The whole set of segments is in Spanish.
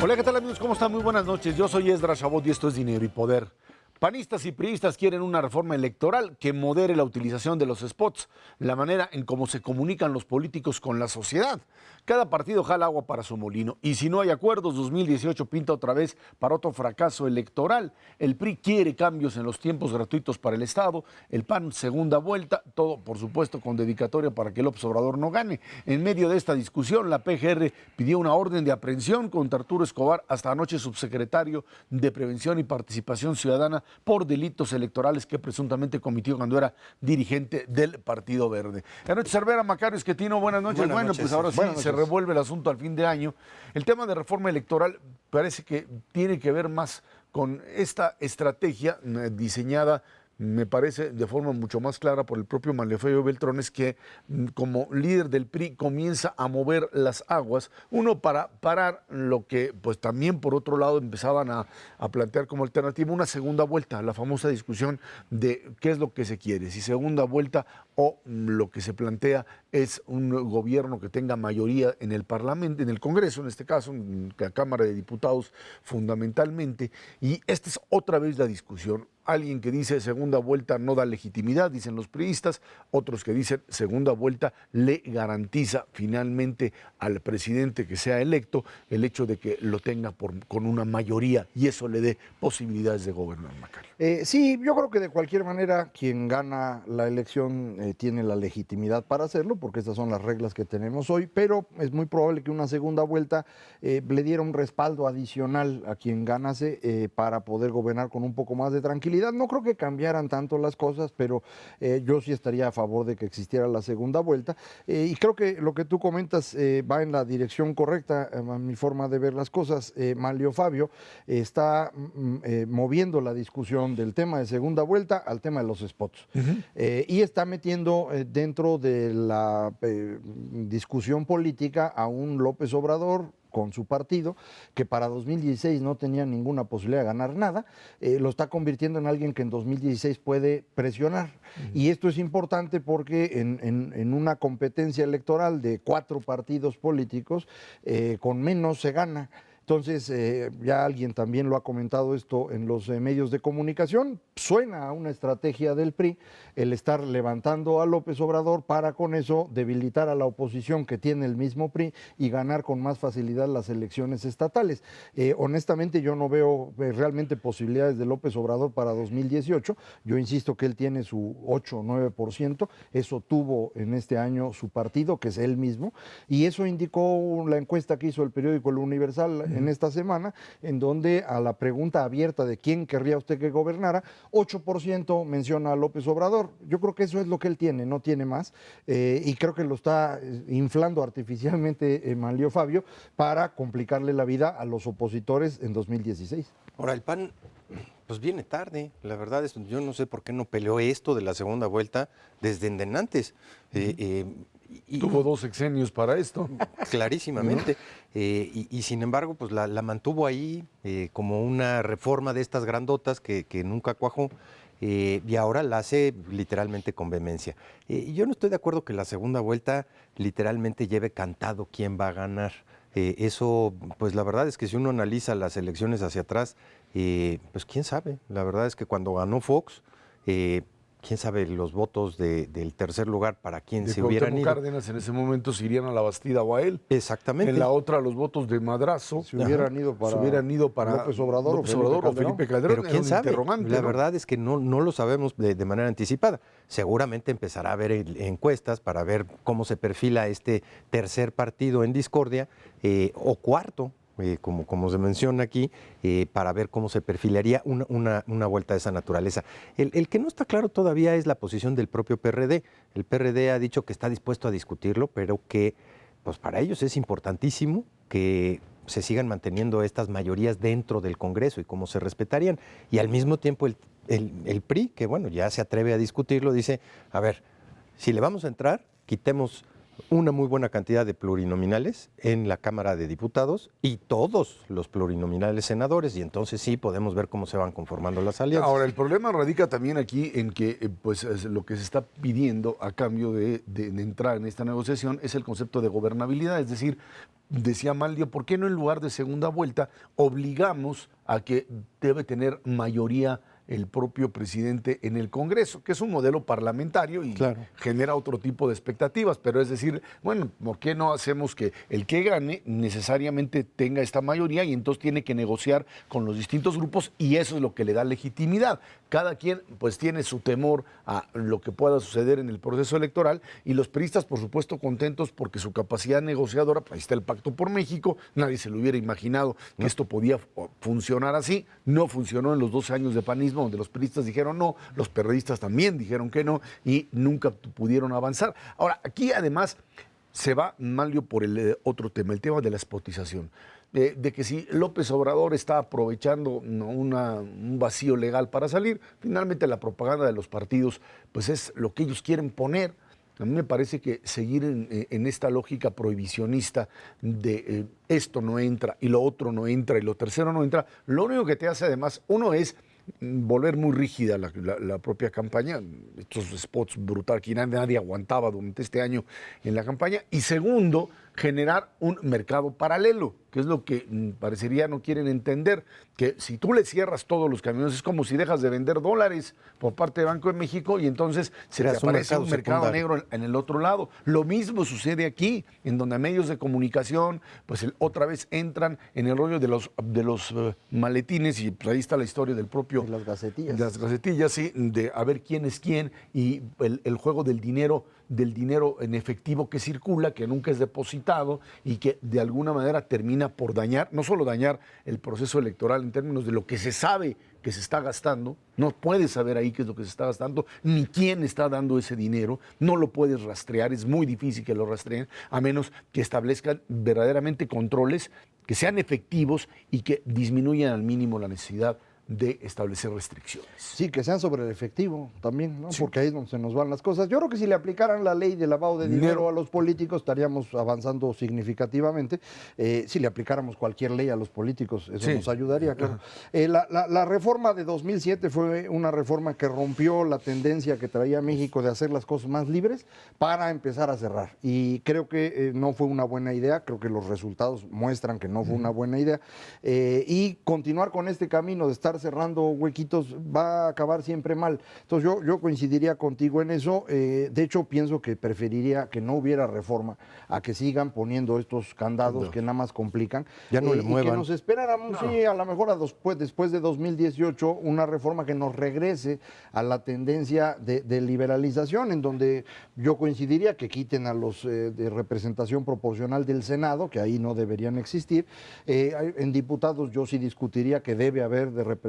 Hola, ¿qué tal amigos? ¿Cómo están? Muy buenas noches. Yo soy Esdras Chabot y esto es Dinero y Poder. Panistas y priistas quieren una reforma electoral que modere la utilización de los spots, la manera en cómo se comunican los políticos con la sociedad. Cada partido jala agua para su molino y si no hay acuerdos, 2018 pinta otra vez para otro fracaso electoral. El PRI quiere cambios en los tiempos gratuitos para el Estado, el PAN segunda vuelta, todo por supuesto con dedicatoria para que López Obrador no gane. En medio de esta discusión, la PGR pidió una orden de aprehensión contra Arturo Escobar, hasta anoche subsecretario de Prevención y Participación Ciudadana, por delitos electorales que presuntamente cometió cuando era dirigente del Partido Verde. Buenas noches, Cervera, Macario Esquetino, buenas noches. Buenas bueno, noches, pues ahora sí se revuelve el asunto al fin de año. El tema de reforma electoral parece que tiene que ver más con esta estrategia diseñada, me parece, de forma mucho más clara por el propio Manlio Fabio Beltrones, que como líder del PRI comienza a mover las aguas, uno para parar lo que pues también por otro lado empezaban a plantear como alternativa una segunda vuelta, la famosa discusión de qué es lo que se quiere, si segunda vuelta o lo que se plantea es un gobierno que tenga mayoría en el Parlamento, en el Congreso en este caso, en la Cámara de Diputados fundamentalmente, y esta es otra vez la discusión. Alguien que dice segunda vuelta no da legitimidad, dicen los priistas, otros que dicen segunda vuelta le garantiza finalmente al presidente que sea electo el hecho de que lo tenga con una mayoría y eso le dé posibilidades de gobernar, Macario. Sí, yo creo que de cualquier manera quien gana la elección tiene la legitimidad para hacerlo, porque estas son las reglas que tenemos hoy, pero es muy probable que una segunda vuelta le diera un respaldo adicional a quien ganase para poder gobernar con un poco más de tranquilidad. No creo que cambiaran tanto las cosas, pero yo sí estaría a favor de que existiera la segunda vuelta. Y creo que lo que tú comentas va en la dirección correcta, a mi forma de ver las cosas. Manlio Fabio está moviendo la discusión del tema de segunda vuelta al tema de los spots. Y está metiendo dentro de la discusión política a un López Obrador con su partido, que para 2016 no tenía ninguna posibilidad de ganar nada, lo está convirtiendo en alguien que en 2016 puede presionar. Y esto es importante porque en una competencia electoral de 4 partidos políticos, con menos se gana. Entonces, ya alguien también lo ha comentado esto en los medios de comunicación, suena a una estrategia del PRI el estar levantando a López Obrador para con eso debilitar a la oposición que tiene el mismo PRI y ganar con más facilidad las elecciones estatales. Honestamente, yo no veo realmente posibilidades de López Obrador para 2018. Yo insisto que él tiene su 8 o 9%, eso tuvo en este año su partido, que es él mismo, y eso indicó la encuesta que hizo el periódico El Universal en esta semana, en donde a la pregunta abierta de quién querría usted que gobernara, 8% menciona a López Obrador. Yo creo que eso es lo que él tiene, no tiene más, y creo que lo está inflando artificialmente Manlio Fabio para complicarle la vida a los opositores en 2016. Ahora, el PAN pues viene tarde, la verdad es que yo no sé por qué no peleó esto de la segunda vuelta desde antes. Tuvo 2 sexenios para esto. Clarísimamente. Y sin embargo, pues la mantuvo ahí como una reforma de estas grandotas que nunca cuajó. Y ahora la hace literalmente con vehemencia. Yo no estoy de acuerdo que la segunda vuelta literalmente lleve cantado quién va a ganar. Eso, pues la verdad es que si uno analiza las elecciones hacia atrás, pues quién sabe. La verdad es que cuando ganó Fox, quién sabe los votos del tercer lugar para quién se hubieran ido. Cárdenas en ese momento se irían a la Bastida o a él. Exactamente. En la otra los votos de Madrazo se hubieran ido para López Obrador, o Felipe Calderón. Pero quién sabe, la ¿no? verdad es que no lo sabemos de manera anticipada. Seguramente empezará a haber encuestas para ver cómo se perfila este tercer partido en discordia o cuarto. Como se menciona aquí, para ver cómo se perfilaría una vuelta de esa naturaleza. El que no está claro todavía es la posición del propio PRD. El PRD ha dicho que está dispuesto a discutirlo, pero que pues para ellos es importantísimo que se sigan manteniendo estas mayorías dentro del Congreso y cómo se respetarían. Y al mismo tiempo el PRI, que bueno, ya se atreve a discutirlo, dice, a ver, si le vamos a entrar, quitemos una muy buena cantidad de plurinominales en la Cámara de Diputados y todos los plurinominales senadores, y entonces sí podemos ver cómo se van conformando las alianzas. Ahora, el problema radica también aquí en que lo que se está pidiendo a cambio de entrar en esta negociación es el concepto de gobernabilidad, es decir, decía Maldio, ¿por qué no en lugar de segunda vuelta obligamos a que debe tener mayoría el propio presidente en el Congreso, que es un modelo parlamentario y genera otro tipo de expectativas, pero es decir, bueno, ¿por qué no hacemos que el que gane necesariamente tenga esta mayoría y entonces tiene que negociar con los distintos grupos y eso es lo que le da legitimidad? Cada quien pues tiene su temor a lo que pueda suceder en el proceso electoral y los priistas por supuesto contentos porque su capacidad negociadora, pues ahí está el Pacto por México, nadie se lo hubiera imaginado que esto podía funcionar así, no funcionó en los 12 años de panismo donde los priistas dijeron no, los perredistas también dijeron que no y nunca pudieron avanzar. Ahora, aquí además se va Malio por el otro tema, el tema de la espotización. De que si López Obrador está aprovechando un vacío legal para salir, finalmente la propaganda de los partidos pues es lo que ellos quieren poner. A mí me parece que seguir en esta lógica prohibicionista de esto no entra y lo otro no entra y lo tercero no entra, lo único que te hace además, uno es volver muy rígida la propia campaña, estos spots brutales que nadie aguantaba durante este año en la campaña, y segundo, generar un mercado paralelo, que es lo que parecería no quieren entender, que si tú le cierras todos los caminos es como si dejas de vender dólares por parte de Banco de México y entonces se te aparece un mercado negro en el otro lado. Lo mismo sucede aquí, en donde medios de comunicación pues otra vez entran en el rollo de los maletines y pues ahí está la historia del propio... De las gacetillas. De las gacetillas, sí, de a ver quién es quién y el juego del dinero en efectivo que circula, que nunca es depositado y que de alguna manera termina por dañar, no solo dañar el proceso electoral en términos de lo que se sabe que se está gastando, no puedes saber ahí qué es lo que se está gastando, ni quién está dando ese dinero, no lo puedes rastrear, es muy difícil que lo rastreen, a menos que establezcan verdaderamente controles que sean efectivos y que disminuyan al mínimo la necesidad de establecer restricciones. Sí, que sean sobre el efectivo también, ¿no? Sí. Porque ahí es donde se nos van las cosas. Yo creo que si le aplicaran la ley de lavado de dinero a los políticos estaríamos avanzando significativamente. Si le aplicáramos cualquier ley a los políticos, eso nos ayudaría, claro. La reforma de 2007 fue una reforma que rompió la tendencia que traía México de hacer las cosas más libres para empezar a cerrar. Y creo que no fue una buena idea, creo que los resultados muestran que no fue una buena idea. Y continuar con este camino de estar cerrando huequitos va a acabar siempre mal. Entonces yo coincidiría contigo en eso. De hecho, pienso que preferiría que no hubiera reforma a que sigan poniendo estos candados que nada más complican. Ya no le muevan. Y que nos esperáramos, sí, a lo mejor después de 2018, una reforma que nos regrese a la tendencia de liberalización, en donde yo coincidiría que quiten a los de representación proporcional del Senado, que ahí no deberían existir. En diputados yo sí discutiría que debe haber de representación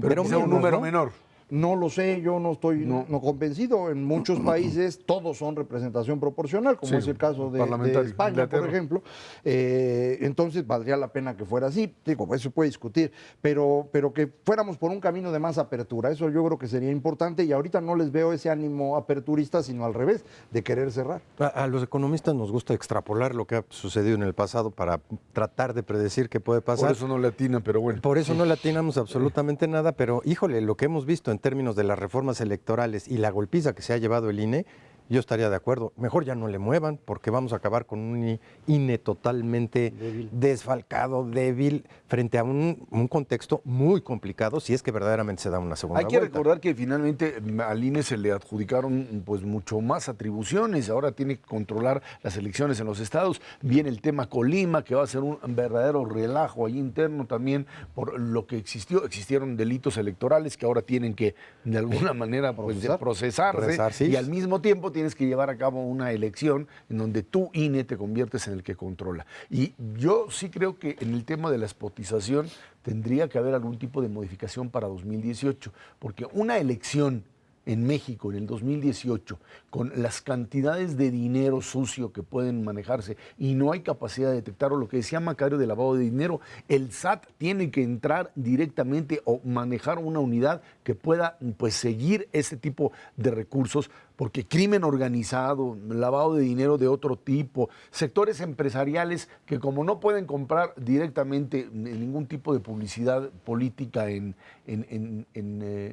pero proporcional. un número menor. No lo sé, yo no estoy no convencido. En muchos países todos son representación proporcional, como es el caso de España, por ejemplo. Entonces valdría la pena que fuera así. Digo, eso se puede discutir, pero que fuéramos por un camino de más apertura. Eso yo creo que sería importante y ahorita no les veo ese ánimo aperturista, sino al revés, de querer cerrar. A los economistas nos gusta extrapolar lo que ha sucedido en el pasado para tratar de predecir qué puede pasar. Por eso no le atinan, pero bueno. Por eso no le atinamos absolutamente nada, pero híjole, lo que hemos visto en términos de las reformas electorales y la golpiza que se ha llevado el INE, yo estaría de acuerdo. Mejor ya no le muevan porque vamos a acabar con un INE totalmente desfalcado, débil, frente a un contexto muy complicado si es que verdaderamente se da una segunda vuelta. Hay que recordar que finalmente al INE se le adjudicaron pues mucho más atribuciones. Ahora tiene que controlar las elecciones en los estados. Viene el tema Colima, que va a ser un verdadero relajo ahí interno también por lo que existió. Existieron delitos electorales que ahora tienen que de alguna manera pues, procesarse y al mismo tiempo tienes que llevar a cabo una elección en donde tú, INE, te conviertes en el que controla. Y yo sí creo que en el tema de la spotización tendría que haber algún tipo de modificación para 2018, porque una elección en México en el 2018, con las cantidades de dinero sucio que pueden manejarse y no hay capacidad de detectarlo, lo que decía Macario de lavado de dinero, el SAT tiene que entrar directamente o manejar una unidad que que pueda pues seguir este tipo de recursos, porque crimen organizado, lavado de dinero de otro tipo, sectores empresariales que como no pueden comprar directamente ningún tipo de publicidad política en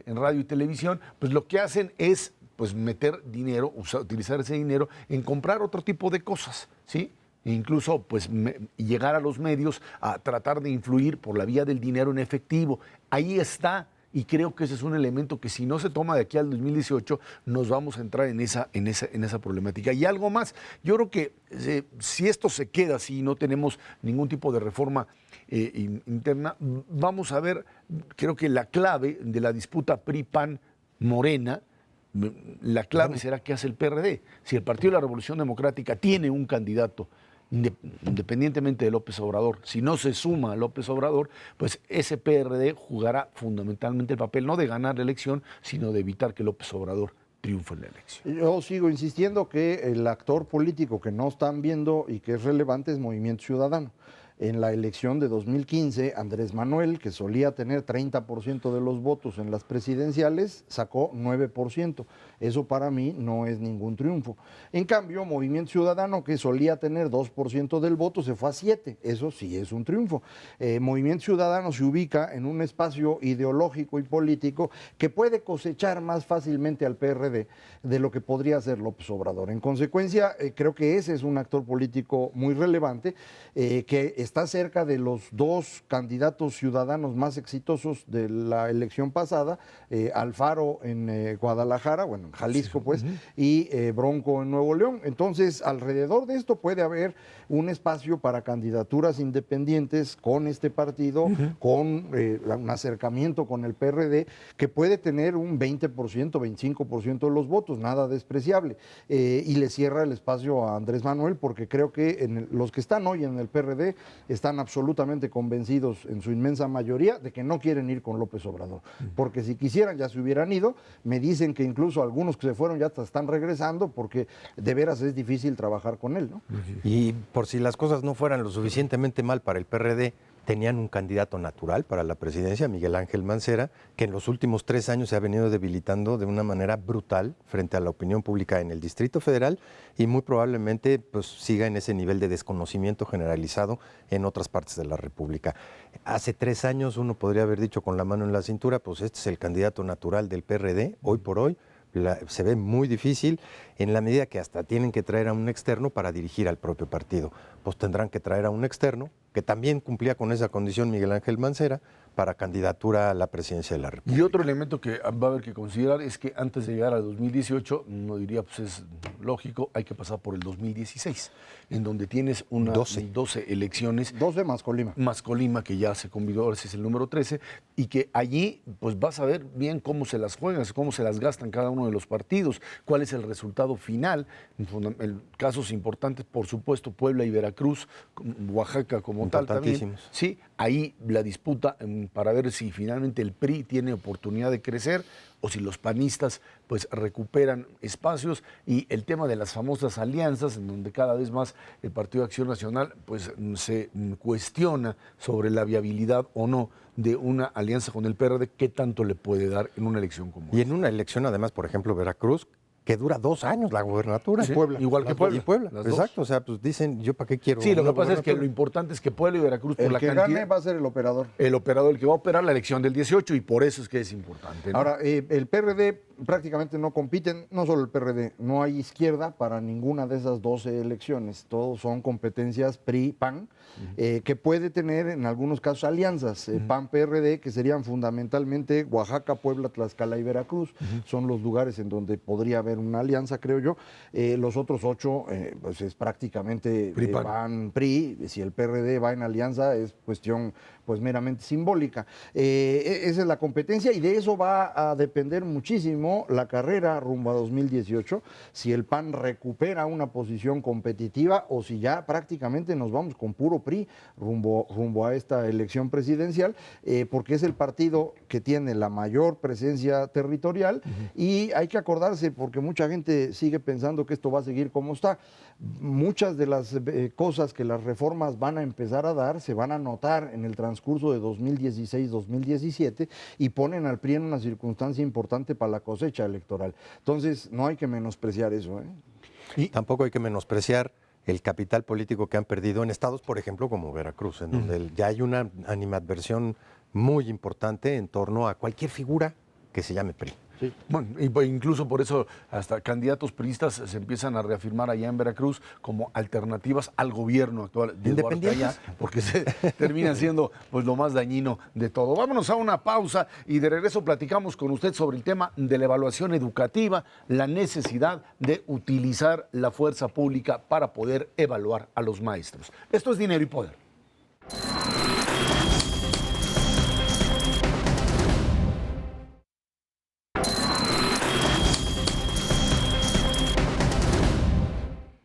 radio y televisión, pues lo que hacen es pues meter dinero, utilizar ese dinero en comprar otro tipo de cosas, ¿sí? E incluso pues llegar a los medios a tratar de influir por la vía del dinero en efectivo. Ahí está, y creo que ese es un elemento que si no se toma de aquí al 2018 nos vamos a entrar en esa problemática. Y algo más, yo creo que si esto se queda así y no tenemos ningún tipo de reforma interna, vamos a ver, creo que la clave de la disputa PRI-PAN-Morena, la clave será qué hace el PRD. Si el Partido de la Revolución Democrática tiene un candidato, independientemente de López Obrador, si no se suma a López Obrador, pues ese PRD jugará fundamentalmente el papel no de ganar la elección, sino de evitar que López Obrador triunfe en la elección. Yo sigo insistiendo que el actor político que no están viendo y que es relevante es Movimiento Ciudadano. En la elección de 2015, Andrés Manuel, que solía tener 30% de los votos en las presidenciales, sacó 9%. Eso para mí no es ningún triunfo. En cambio, Movimiento Ciudadano, que solía tener 2% del voto, se fue a 7%. Eso sí es un triunfo. Movimiento Ciudadano se ubica en un espacio ideológico y político que puede cosechar más fácilmente al PRD de lo que podría hacer López Obrador. En consecuencia, creo que ese es un actor político muy relevante que está cerca de los dos candidatos ciudadanos más exitosos de la elección pasada, Alfaro en Guadalajara, bueno, en Jalisco pues, y Bronco en Nuevo León. Entonces, alrededor de esto puede haber un espacio para candidaturas independientes con este partido, con un acercamiento con el PRD, que puede tener un 20%, 25% de los votos, nada despreciable, y le cierra el espacio a Andrés Manuel, porque creo que los que están hoy en el PRD están absolutamente convencidos en su inmensa mayoría de que no quieren ir con López Obrador, porque si quisieran ya se hubieran ido. Me dicen que incluso algunos que se fueron ya están regresando porque de veras es difícil trabajar con él, ¿no? Y por si las cosas no fueran lo suficientemente mal para el PRD, tenían un candidato natural para la presidencia, Miguel Ángel Mancera, que en los últimos 3 años se ha venido debilitando de una manera brutal frente a la opinión pública en el Distrito Federal y muy probablemente pues, siga en ese nivel de desconocimiento generalizado en otras partes de la República. Hace 3 años uno podría haber dicho con la mano en la cintura, pues este es el candidato natural del PRD, hoy por hoy. Se ve muy difícil en la medida que hasta tienen que traer a un externo para dirigir al propio partido. Pues tendrán que traer a un externo que también cumplía con esa condición, Miguel Ángel Mancera, para candidatura a la presidencia de la República. Y otro elemento que va a haber que considerar es que antes de llegar al 2018, uno diría, pues es lógico, hay que pasar por el 2016, en donde tienes 12 elecciones. 12 más Colima. Más Colima, que ya se convidó, ahora sí es el número 13, y que allí pues vas a ver bien cómo se las juegan, cómo se las gastan cada uno de los partidos, cuál es el resultado final. En casos importantes, por supuesto, Puebla y Veracruz, Oaxaca como tal también. Sí, ahí la disputa para ver si finalmente el PRI tiene oportunidad de crecer o si los panistas pues recuperan espacios, y el tema de las famosas alianzas, en donde cada vez más el Partido de Acción Nacional pues se cuestiona sobre la viabilidad o no de una alianza con el PRD, qué tanto le puede dar en una elección como esta. Y en una elección además, por ejemplo, Veracruz, que dura 2 años la gobernatura. Sí, Puebla. igual que Puebla. Y Puebla, las exacto. dos. O sea, pues dicen, ¿yo para qué quiero? Sí, lo que una pasa es que lo gobernatura? importante es que Puebla y Veracruz, por El la que cantidad, gane va a ser el operador. el operador, el que va a operar la elección del 18, y por eso es que es importante, ¿no? Ahora, el PRD prácticamente no compiten, no solo el PRD, no hay izquierda para ninguna de esas 12 elecciones. Todos son competencias PRI-PAN, que puede tener en algunos casos alianzas, PAN-PRD, que serían fundamentalmente Oaxaca, Puebla, Tlaxcala y Veracruz. Son los lugares en donde podría haber una alianza, creo yo. Los otros 8, pues es prácticamente PAN-PRI. Si el PRD va en alianza, es cuestión pues meramente simbólica. Esa es la competencia, y de eso va a depender muchísimo muchísimo la carrera rumbo a 2018, si el PAN recupera una posición competitiva o si ya prácticamente nos vamos con puro PRI rumbo a esta elección presidencial, porque es el partido que tiene la mayor presencia territorial y hay que acordarse, porque mucha gente sigue pensando que esto va a seguir como está. Muchas de las cosas que las reformas van a empezar a dar se van a notar en el transcurso de 2016-2017 y ponen al PRI en una circunstancia importante para la cosecha electoral. Entonces, no hay que menospreciar eso, ¿eh? Y tampoco hay que menospreciar el capital político que han perdido en estados, por ejemplo, como Veracruz, en donde ya hay una animadversión muy importante en torno a cualquier figura que se llame PRI. Sí. Bueno, incluso por eso hasta candidatos priistas se empiezan a reafirmar allá en Veracruz como alternativas al gobierno actual de Eduardo Allá, porque se termina siendo pues lo más dañino de todo. Vámonos a una pausa y de regreso platicamos con usted sobre el tema de la evaluación educativa, la necesidad de utilizar la fuerza pública para poder evaluar a los maestros. Esto es Dinero y Poder.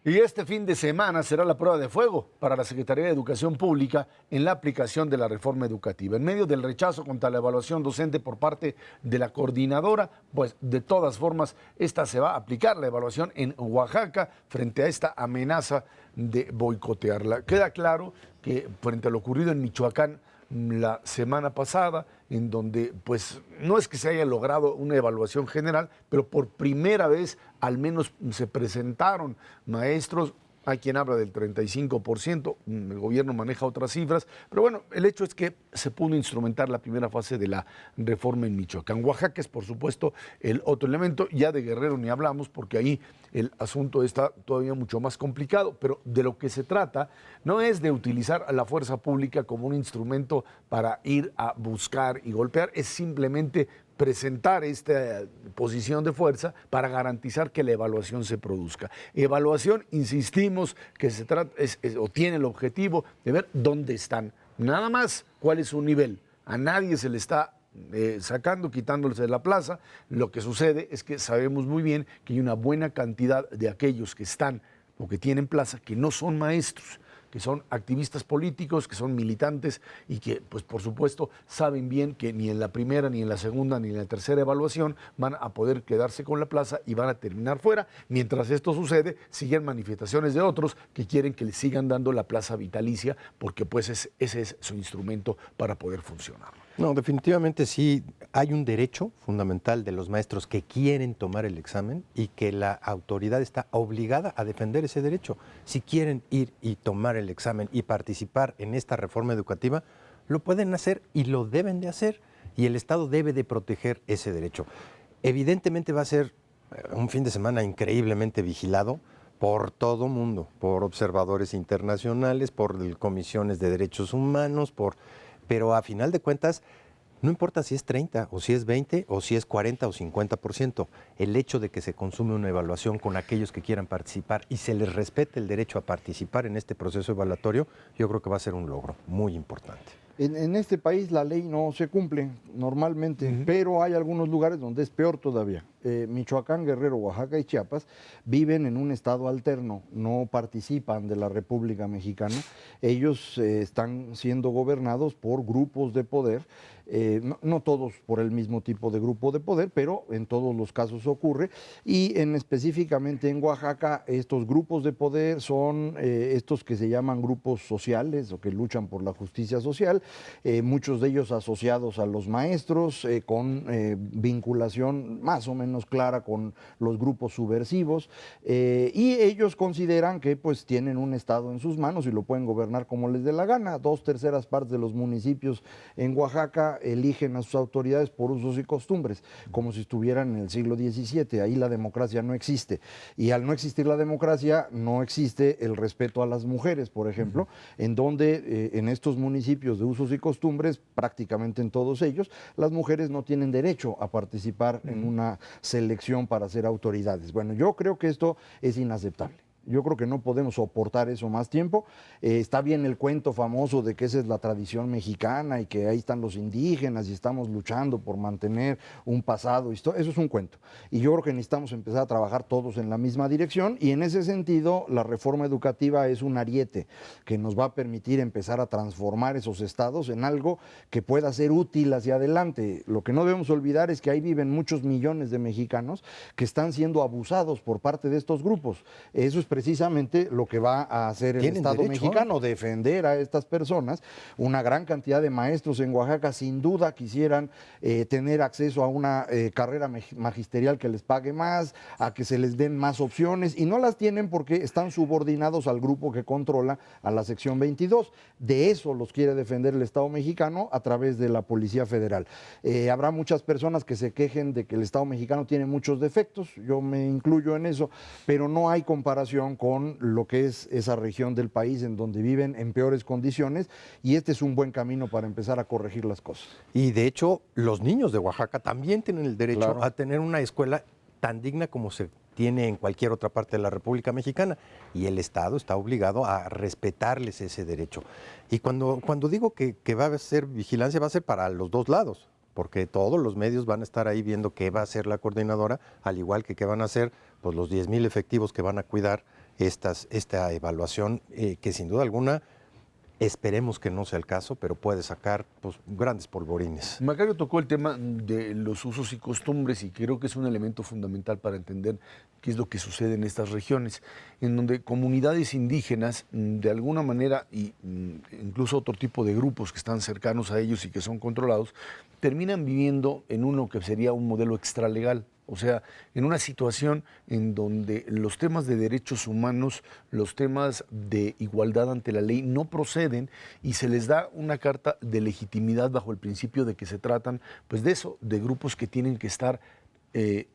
Y este fin de semana será la prueba de fuego para la Secretaría de Educación Pública en la aplicación de la reforma educativa. En medio del rechazo contra la evaluación docente por parte de la coordinadora, pues de todas formas esta se va a aplicar, la evaluación en Oaxaca, frente a esta amenaza de boicotearla. Queda claro que frente a lo ocurrido en Michoacán la semana pasada, en donde pues no es que se haya logrado una evaluación general, pero por primera vez al menos se presentaron maestros. Hay quien habla del 35%, el gobierno maneja otras cifras, pero bueno, el hecho es que se pudo instrumentar la primera fase de la reforma en Michoacán. Oaxaca es, por supuesto, el otro elemento, ya de Guerrero ni hablamos, porque ahí el asunto está todavía mucho más complicado, pero de lo que se trata no es de utilizar a la fuerza pública como un instrumento para ir a buscar y golpear, es simplemente presentar esta posición de fuerza para garantizar que la evaluación se produzca. Evaluación, insistimos, que se trata o tiene el objetivo de ver dónde están, nada más cuál es su nivel. A nadie se le está sacando, quitándoles de la plaza. Lo que sucede es que sabemos muy bien que hay una buena cantidad de aquellos que están o que tienen plaza que no son maestros, que son activistas políticos, que son militantes y que, pues por supuesto, saben bien que ni en la primera, ni en la segunda, ni en la tercera evaluación van a poder quedarse con la plaza y van a terminar fuera. Mientras esto sucede, siguen manifestaciones de otros que quieren que le sigan dando la plaza vitalicia porque pues ese es su instrumento para poder funcionar. No, definitivamente sí hay un derecho fundamental de los maestros que quieren tomar el examen y que la autoridad está obligada a defender ese derecho. Si quieren ir y tomar el examen y participar en esta reforma educativa, lo pueden hacer y lo deben de hacer y el Estado debe de proteger ese derecho. Evidentemente va a ser un fin de semana increíblemente vigilado por todo mundo, por observadores internacionales, por comisiones de derechos humanos, pero a final de cuentas, no importa si es 30 o si es 20 o si es 40 o 50%, el hecho de que se consume una evaluación con aquellos que quieran participar y se les respete el derecho a participar en este proceso evaluatorio, yo creo que va a ser un logro muy importante. En este país la ley no se cumple normalmente, pero hay algunos lugares donde es peor todavía. Michoacán, Guerrero, Oaxaca y Chiapas viven en un estado alterno, no participan de la República Mexicana. Ellos están siendo gobernados por grupos de poder, no todos por el mismo tipo de grupo de poder, pero en todos los casos ocurre. Y específicamente en Oaxaca, estos grupos de poder son estos que se llaman grupos sociales o que luchan por la justicia social, muchos de ellos asociados a los maestros, con vinculación más o menos clara con los grupos subversivos, y ellos consideran que pues tienen un estado en sus manos y lo pueden gobernar como les dé la gana. 2/3 partes de los municipios en Oaxaca eligen a sus autoridades por usos y costumbres, como si estuvieran en el siglo XVII. Ahí la democracia no existe, y al no existir la democracia no existe el respeto a las mujeres, por ejemplo, en donde en estos municipios de usos y costumbres, prácticamente en todos ellos, las mujeres no tienen derecho a participar en una selección para ser autoridades. Bueno, yo creo que esto es inaceptable. Yo creo que no podemos soportar eso más tiempo. Está bien el cuento famoso de que esa es la tradición mexicana y que ahí están los indígenas y estamos luchando por mantener un pasado. Eso es un cuento. Y yo creo que necesitamos empezar a trabajar todos en la misma dirección, y en ese sentido la reforma educativa es un ariete que nos va a permitir empezar a transformar esos estados en algo que pueda ser útil hacia adelante. Lo que no debemos olvidar es que ahí viven muchos millones de mexicanos que están siendo abusados por parte de estos grupos. Eso es precisamente lo que va a hacer el Estado mexicano, defender a estas personas. Una gran cantidad de maestros en Oaxaca sin duda quisieran tener acceso a una carrera magisterial que les pague más, a que se les den más opciones, y no las tienen porque están subordinados al grupo que controla a la sección 22. De eso los quiere defender el Estado mexicano a través de la Policía Federal. Habrá muchas personas que se quejen de que el Estado mexicano tiene muchos defectos, yo me incluyo en eso, pero no hay comparación con lo que es esa región del país en donde viven en peores condiciones, y este es un buen camino para empezar a corregir las cosas. Y de hecho, los niños de Oaxaca también tienen el derecho a tener una escuela tan digna como se tiene en cualquier otra parte de la República Mexicana, y el Estado está obligado a respetarles ese derecho. Y cuando digo que va a ser vigilancia, va a ser para los dos lados, porque todos los medios van a estar ahí viendo qué va a hacer la coordinadora, al igual que qué van a hacer pues, los 10,000 efectivos que van a cuidar esta evaluación, que sin duda alguna esperemos que no sea el caso, pero puede sacar pues, grandes polvorines. Macario tocó el tema de los usos y costumbres, y creo que es un elemento fundamental para entender qué es lo que sucede en estas regiones, en donde comunidades indígenas, de alguna manera, y incluso otro tipo de grupos que están cercanos a ellos y que son controlados, terminan viviendo en uno que sería un modelo extralegal. O sea, en una situación en donde los temas de derechos humanos, los temas de igualdad ante la ley no proceden, y se les da una carta de legitimidad bajo el principio de que se tratan, pues de eso, de grupos que tienen que estar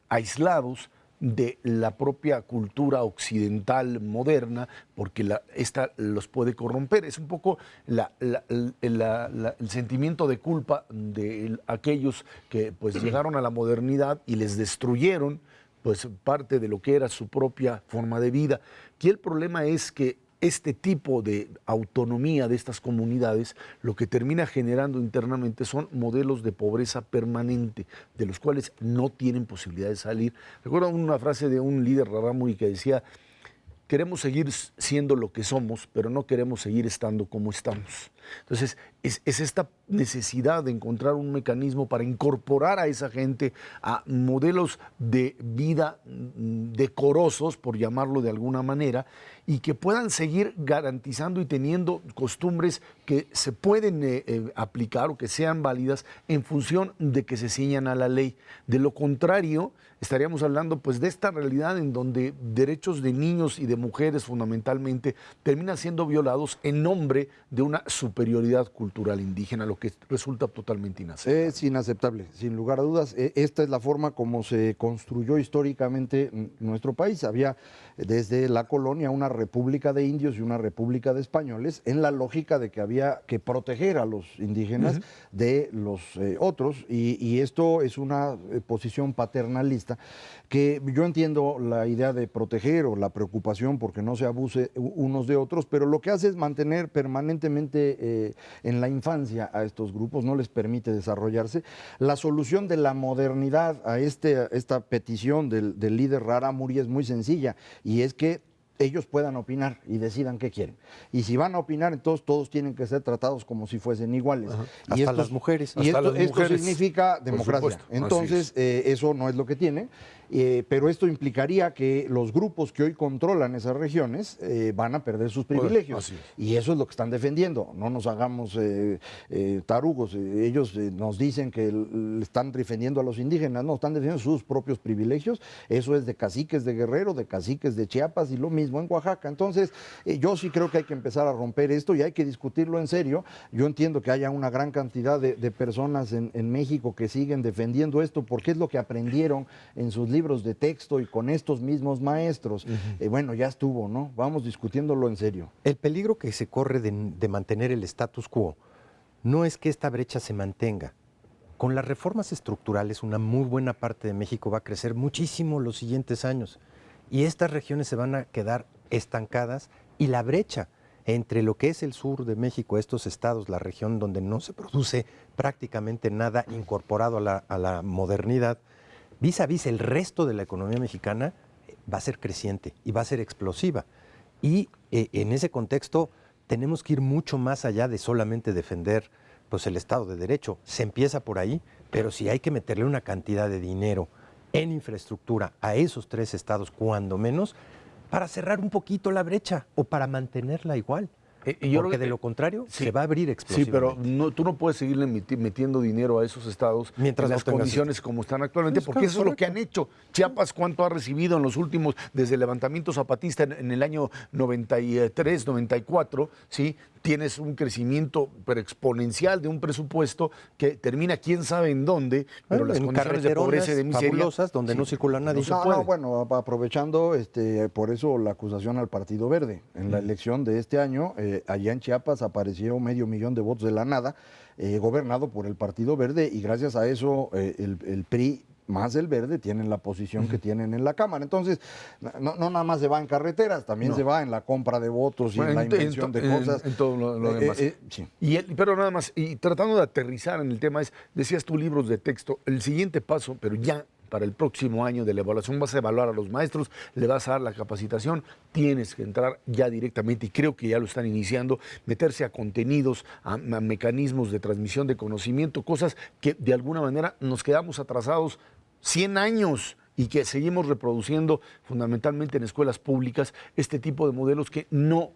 aislados de la propia cultura occidental moderna, porque esta los puede corromper. Es un poco el sentimiento de culpa de aquellos que pues llegaron a la modernidad y les destruyeron pues parte de lo que era su propia forma de vida. Aquí el problema es que este tipo de autonomía de estas comunidades lo que termina generando internamente son modelos de pobreza permanente, de los cuales no tienen posibilidad de salir. Recuerdo una frase de un líder rarámuri que decía: queremos seguir siendo lo que somos, pero no queremos seguir estando como estamos. Entonces, es esta necesidad de encontrar un mecanismo para incorporar a esa gente a modelos de vida decorosos, por llamarlo de alguna manera, y que puedan seguir garantizando y teniendo costumbres que se pueden aplicar o que sean válidas en función de que se ciñan a la ley. De lo contrario, estaríamos hablando pues de esta realidad en donde derechos de niños y de mujeres fundamentalmente terminan siendo violados en nombre de una superioridad cultural indígena, lo que resulta totalmente inaceptable. Es inaceptable, sin lugar a dudas. Esta es la forma como se construyó históricamente nuestro país. Había desde la colonia una república de indios y una república de españoles, en la lógica de que había que proteger a los indígenas de los otros, y esto es una posición paternalista que yo entiendo la idea de proteger o la preocupación porque no se abuse unos de otros, pero lo que hace es mantener permanentemente en la infancia a estos grupos, no les permite desarrollarse. La solución de la modernidad a esta petición del líder Rarámuri es muy sencilla, y es que ellos puedan opinar y decidan qué quieren. Y si van a opinar, entonces todos tienen que ser tratados como si fuesen iguales. Y hasta las mujeres. Y esto significa democracia. Entonces, eso no es lo que tiene. Pero esto implicaría que los grupos que hoy controlan esas regiones van a perder sus privilegios. Y eso es lo que están defendiendo. No nos hagamos tarugos. Ellos nos dicen que le están defendiendo a los indígenas. No, están defendiendo sus propios privilegios. Eso es de caciques de Guerrero, de caciques de Chiapas, y lo mismo en Oaxaca. Entonces, yo sí creo que hay que empezar a romper esto y hay que discutirlo en serio. Yo entiendo que haya una gran cantidad de personas en México que siguen defendiendo esto porque es lo que aprendieron en sus libros de texto y con estos mismos maestros. Bueno, ya estuvo, ¿no? Vamos discutiéndolo en serio. El peligro que se corre de mantener el status quo no es que esta brecha se mantenga. Con las reformas estructurales, una muy buena parte de México va a crecer muchísimo los siguientes años. Y estas regiones se van a quedar estancadas y la brecha entre lo que es el sur de México, estos estados, la región donde no se produce prácticamente nada incorporado a la modernidad, vis a vis el resto de la economía mexicana, va a ser creciente y va a ser explosiva. Y en ese contexto tenemos que ir mucho más allá de solamente defender pues, el Estado de Derecho. Se empieza por ahí, pero si hay que meterle una cantidad de dinero en infraestructura a esos 3 estados, cuando menos, para cerrar un poquito la brecha o para mantenerla igual. Porque de lo contrario se va a abrir explosivamente. Sí, pero tú no puedes seguirle metiendo dinero a esos estados mientras en las condiciones como están actualmente, porque eso es lo que han hecho. Chiapas, ¿cuánto ha recibido en los últimos, desde el levantamiento zapatista en el año 93, 94, ¿sí? Tienes un crecimiento exponencial de un presupuesto que termina quién sabe en dónde, pero las condiciones de pobreza y de miseria fabulosas donde no circula nadie. Bueno, aprovechando por eso la acusación al Partido Verde. En la elección de este año, allá en Chiapas aparecieron 500,000 de votos de la nada, gobernado por el Partido Verde, y gracias a eso el PRI más el Verde tienen la posición que tienen en la Cámara. Entonces, no nada más se va en carreteras, también se va en la compra de votos y en la invención de cosas. En todo lo demás. Sí. Pero nada más, y tratando de aterrizar en el tema, decías tú libros de texto, el siguiente paso, pero ya para el próximo año de la evaluación vas a evaluar a los maestros, le vas a dar la capacitación, tienes que entrar ya directamente, y creo que ya lo están iniciando, meterse a contenidos, a mecanismos de transmisión de conocimiento, cosas que de alguna manera nos quedamos atrasados 100 años y que seguimos reproduciendo fundamentalmente en escuelas públicas este tipo de modelos que no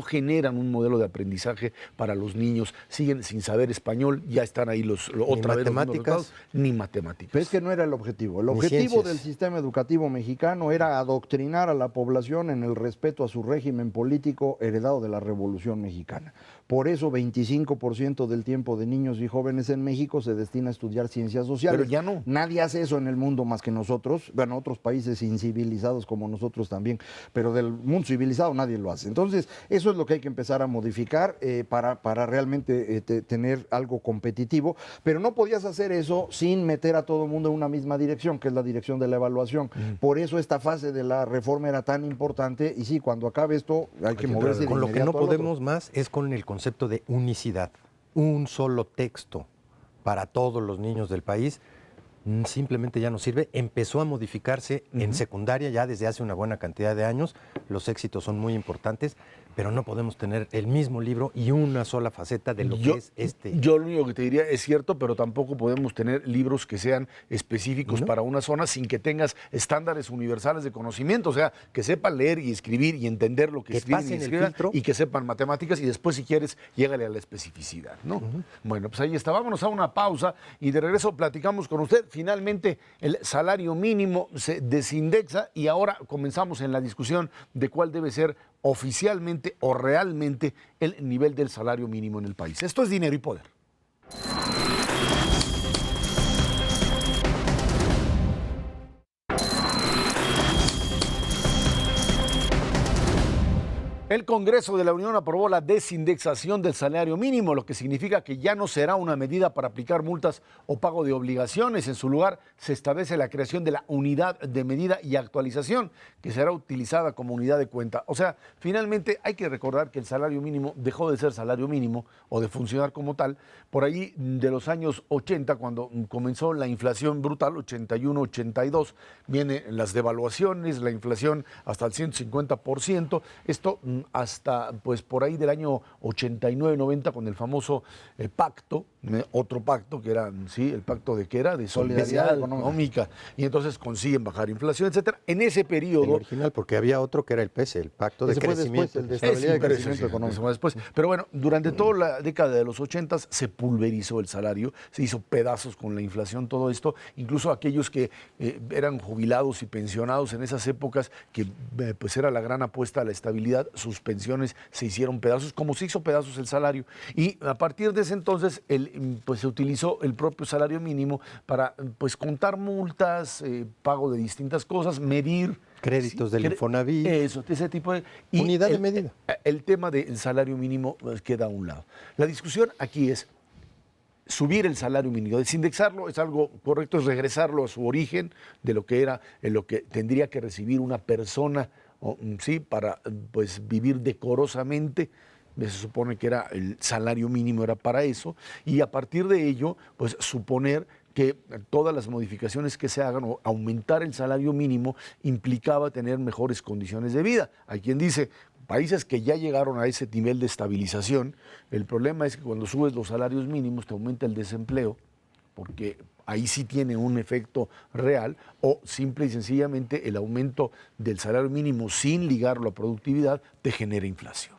generan un modelo de aprendizaje para los niños, siguen sin saber español, ya están ahí otra vez matemáticas, ni matemáticas. Pero es que no era el objetivo. El objetivo del sistema educativo mexicano era adoctrinar a la población en el respeto a su régimen político heredado de la Revolución Mexicana. Por eso 25% del tiempo de niños y jóvenes en México se destina a estudiar ciencias sociales. Pero ya no. Nadie hace eso en el mundo más que nosotros, bueno, otros países incivilizados como nosotros también, pero del mundo civilizado nadie lo hace. Entonces, eso es lo que hay que empezar a modificar para realmente tener algo competitivo, pero no podías hacer eso sin meter a todo el mundo en una misma dirección, que es la dirección de la evaluación. Por eso esta fase de la reforma era tan importante, y sí, cuando acabe esto hay que moverse de con lo que no inmediato al otro. podemos más es con el concepto de unicidad, un solo texto para todos los niños del país. Simplemente ya no sirve. Empezó a modificarse en secundaria ya desde hace una buena cantidad de años. Los éxitos son muy importantes, pero no podemos tener el mismo libro y una sola faceta de lo que es este. Yo lo único que te diría es cierto, pero tampoco podemos tener libros que sean específicos para una zona sin que tengas estándares universales de conocimiento. O sea, que sepan leer y escribir y entender lo que escriben y escriban, y que sepan matemáticas, y después, si quieres, llégale a la especificidad, ¿no? Bueno, pues ahí está. Vámonos a una pausa y de regreso platicamos con usted. Finalmente, el salario mínimo se desindexa y ahora comenzamos en la discusión de cuál debe ser oficialmente o realmente el nivel del salario mínimo en el país. Esto es Dinero y Poder. El Congreso de la Unión aprobó la desindexación del salario mínimo, lo que significa que ya no será una medida para aplicar multas o pago de obligaciones. En su lugar, se establece la creación de la unidad de medida y actualización, que será utilizada como unidad de cuenta. O sea, finalmente hay que recordar que el salario mínimo dejó de ser salario mínimo o de funcionar como tal por ahí de los años 80, cuando comenzó la inflación brutal, 81, 82. Vienen las devaluaciones, la inflación hasta el 150%. Esto hasta pues por ahí del año 89-90 con el famoso pacto, otro pacto que era, sí, el pacto de solidaridad económica, y entonces consiguen bajar inflación, etcétera. En ese periodo... El original, porque había otro que era el PESE, el pacto de crecimiento. El de estabilidad y crecimiento económico. Después. Pero bueno, durante toda la década de los 80 se pulverizó el salario, se hizo pedazos con la inflación, todo esto, incluso aquellos que eran jubilados y pensionados en esas épocas, que pues era la gran apuesta a la estabilidad, sus pensiones se hicieron pedazos, como se hizo pedazos el salario. Y a partir de ese entonces, pues se utilizó el propio salario mínimo para pues contar multas, pago de distintas cosas, medir créditos del Infonavit. Eso, ese tipo de... Unidad de medida. El tema del salario mínimo pues, queda a un lado. La discusión aquí es subir el salario mínimo, desindexarlo es algo correcto, es regresarlo a su origen de lo que era, en lo que tendría que recibir una persona sí, para pues vivir decorosamente. Se supone que era el salario mínimo era para eso, y a partir de ello, pues suponer que todas las modificaciones que se hagan o aumentar el salario mínimo implicaba tener mejores condiciones de vida. Hay quien dice, países que ya llegaron a ese nivel de estabilización, el problema es que cuando subes los salarios mínimos te aumenta el desempleo, porque ahí sí tiene un efecto real, o simple y sencillamente el aumento del salario mínimo sin ligarlo a productividad te genera inflación.